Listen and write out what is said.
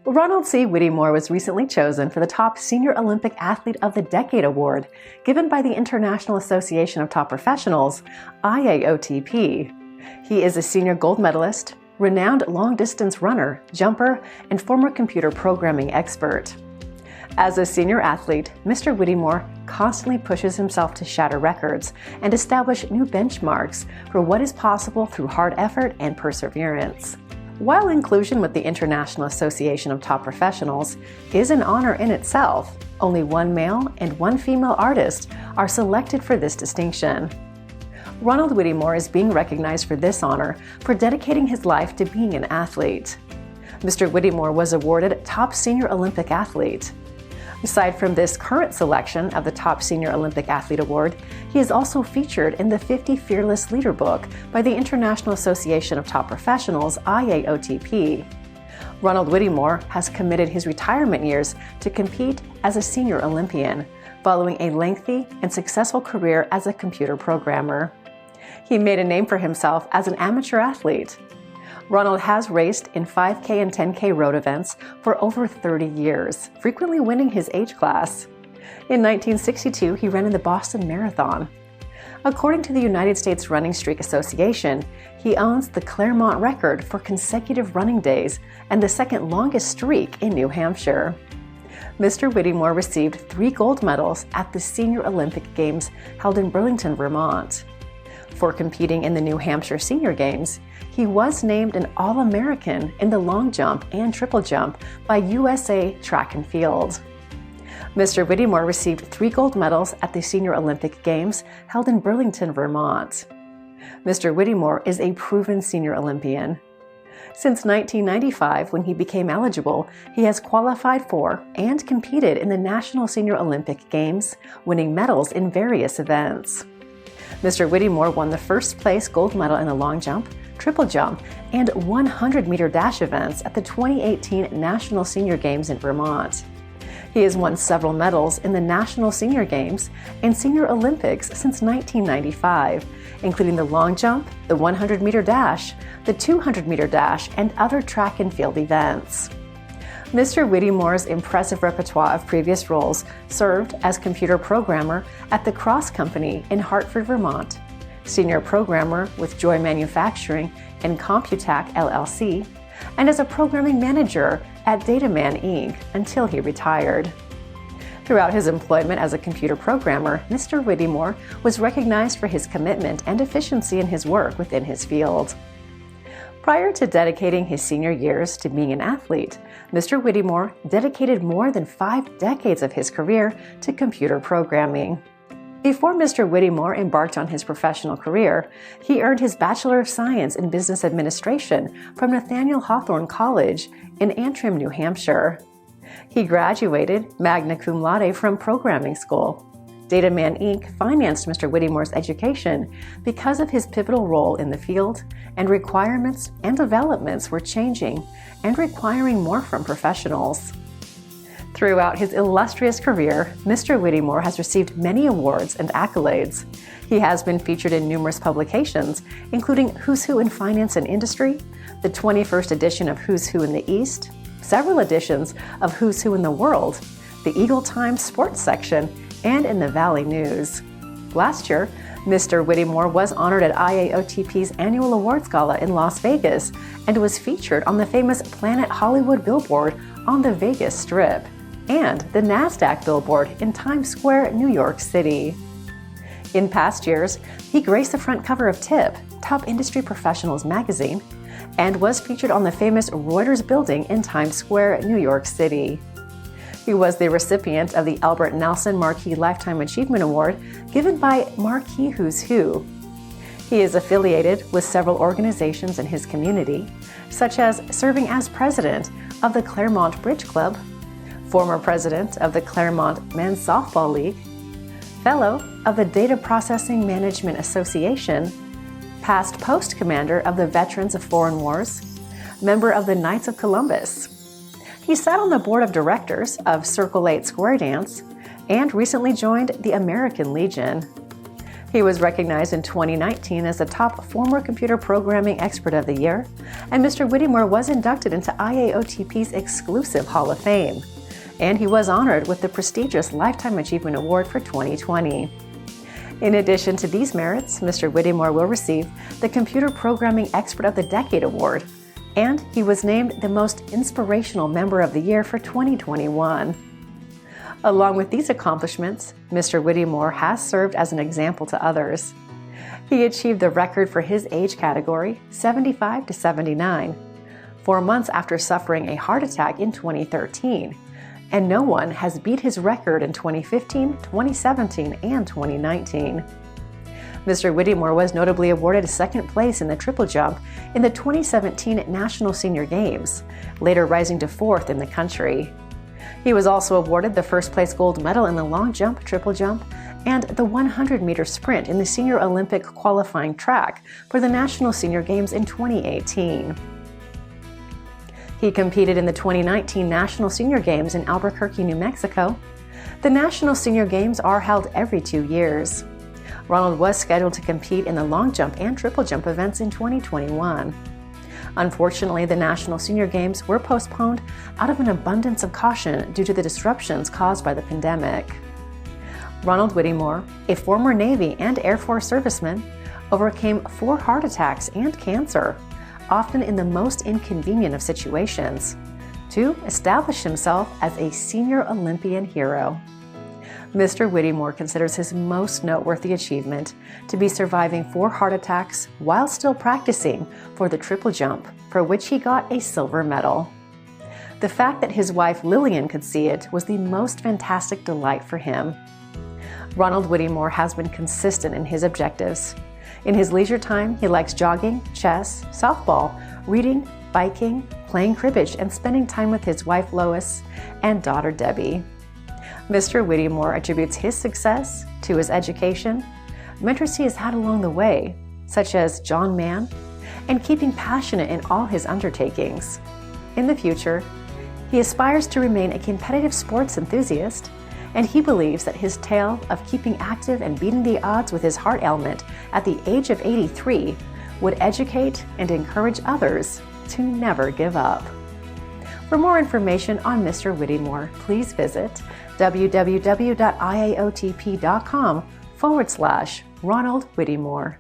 Ronald C. Whittemore was recently chosen for the Top Senior Olympic Athlete of the Decade award, given by the International Association of Top Professionals, IAOTP. He is a senior gold medalist, renowned long-distance runner, jumper, and former computer programming expert. As a senior athlete, Mr. Whittemore constantly pushes himself to shatter records and establish new benchmarks for what is possible through hard effort and perseverance. While inclusion with the International Association of Top Professionals is an honor in itself, only one male and one female artist are selected for this distinction. Ronald Whittemore is being recognized for this honor for dedicating his life to being an athlete. Mr. Whittemore was awarded Top Senior Olympic Athlete. Aside from this current selection of the Top Senior Olympic Athlete Award, he is also featured in the 50 Fearless Leader book by the International Association of Top Professionals, IAOTP. Ronald Whittemore has committed his retirement years to compete as a senior Olympian, following a lengthy and successful career as a computer programmer. He made a name for himself as an amateur athlete. Ronald has raced in 5K and 10K road events for over 30 years, frequently winning his age class. In 1962, he ran in the Boston Marathon. According to the United States Running Streak Association, he owns the Claremont record for consecutive running days and the second longest streak in New Hampshire. Mr. Whittemore received 3 gold medals at the Senior Olympic Games held in Burlington, Vermont. For competing in the New Hampshire Senior Games, he was named an All-American in the long jump and triple jump by USA Track and Field. Mr. Whittemore received 3 gold medals at the Senior Olympic Games held in Burlington, Vermont. Mr. Whittemore is a proven senior Olympian. Since 1995, when he became eligible, he has qualified for and competed in the National Senior Olympic Games, winning medals in various events. Mr. Whittemore won the first place gold medal in the long jump, triple jump, and 100-meter dash events at the 2018 National Senior Games in Vermont. He has won several medals in the National Senior Games and Senior Olympics since 1995, including the long jump, the 100-meter dash, the 200-meter dash, and other track and field events. Mr. Whittemore's impressive repertoire of previous roles served as computer programmer at the Cross Company in Hartford, Vermont, senior programmer with Joy Manufacturing and Computac LLC, and as a programming manager at Dataman Inc. until he retired. Throughout his employment as a computer programmer, Mr. Whittemore was recognized for his commitment and efficiency in his work within his field. Prior to dedicating his senior years to being an athlete, Mr. Whittemore dedicated more than 5 decades of his career to computer programming. Before Mr. Whittemore embarked on his professional career, he earned his Bachelor of Science in Business Administration from Nathaniel Hawthorne College in Antrim, New Hampshire. He graduated magna cum laude from programming school. Dataman Inc. financed Mr. Whittemore's education because of his pivotal role in the field, and requirements and developments were changing and requiring more from professionals. Throughout his illustrious career, Mr. Whittemore has received many awards and accolades. He has been featured in numerous publications, including Who's Who in Finance and Industry, the 21st edition of Who's Who in the East, several editions of Who's Who in the World, the Eagle Times Sports section, and in the Valley News. Last year, Mr. Whittemore was honored at IAOTP's annual awards gala in Las Vegas and was featured on the famous Planet Hollywood billboard on the Vegas Strip and the NASDAQ billboard in Times Square, New York City. In past years, he graced the front cover of TIP, Top Industry Professionals magazine, and was featured on the famous Reuters building in Times Square, New York City. He was the recipient of the Albert Nelson Marquis Lifetime Achievement Award given by Marquis Who's Who. He is affiliated with several organizations in his community, such as serving as president of the Claremont Bridge Club, former president of the Claremont Men's Softball League, fellow of the Data Processing Management Association, past post commander of the Veterans of Foreign Wars, member of the Knights of Columbus. He sat on the board of directors of Circle 8 Square Dance and recently joined the American Legion. He was recognized in 2019 as the top former computer programming expert of the year, and Mr. Whittemore was inducted into IAOTP's exclusive Hall of Fame. And he was honored with the prestigious Lifetime Achievement Award for 2020. In addition to these merits, Mr. Whittemore will receive the Computer Programming Expert of the Decade Award, and he was named the Most Inspirational Member of the Year for 2021. Along with these accomplishments, Mr. Whittemore has served as an example to others. He achieved the record for his age category, 75 to 79, 4 months after suffering a heart attack in 2013, and no one has beat his record in 2015, 2017, and 2019. Mr. Whittemore was notably awarded second place in the triple jump in the 2017 National Senior Games, later rising to fourth in the country. He was also awarded the first place gold medal in the long jump, triple jump, and the 100-meter sprint in the Senior Olympic qualifying track for the National Senior Games in 2018. He competed in the 2019 National Senior Games in Albuquerque, New Mexico. The National Senior Games are held every 2 years. Ronald was scheduled to compete in the long jump and triple jump events in 2021. Unfortunately, the National Senior Games were postponed out of an abundance of caution due to the disruptions caused by the pandemic. Ronald Whittemore, a former Navy and Air Force serviceman, overcame 4 heart attacks and cancer, often in the most inconvenient of situations, to establish himself as a senior Olympian hero. Mr. Whittemore considers his most noteworthy achievement to be surviving 4 heart attacks while still practicing for the triple jump, for which he got a silver medal. The fact that his wife Lillian could see it was the most fantastic delight for him. Ronald Whittemore has been consistent in his objectives. In his leisure time, he likes jogging, chess, softball, reading, biking, playing cribbage, and spending time with his wife Lois and daughter Debbie. Mr. Whittemore attributes his success to his education, mentors he has had along the way, such as John Mann, and keeping passionate in all his undertakings. In the future, he aspires to remain a competitive sports enthusiast, and he believes that his tale of keeping active and beating the odds with his heart ailment at the age of 83 would educate and encourage others to never give up. For more information on Mr. Whittemore, please visit www.iaotp.com/Ronald Whittemore.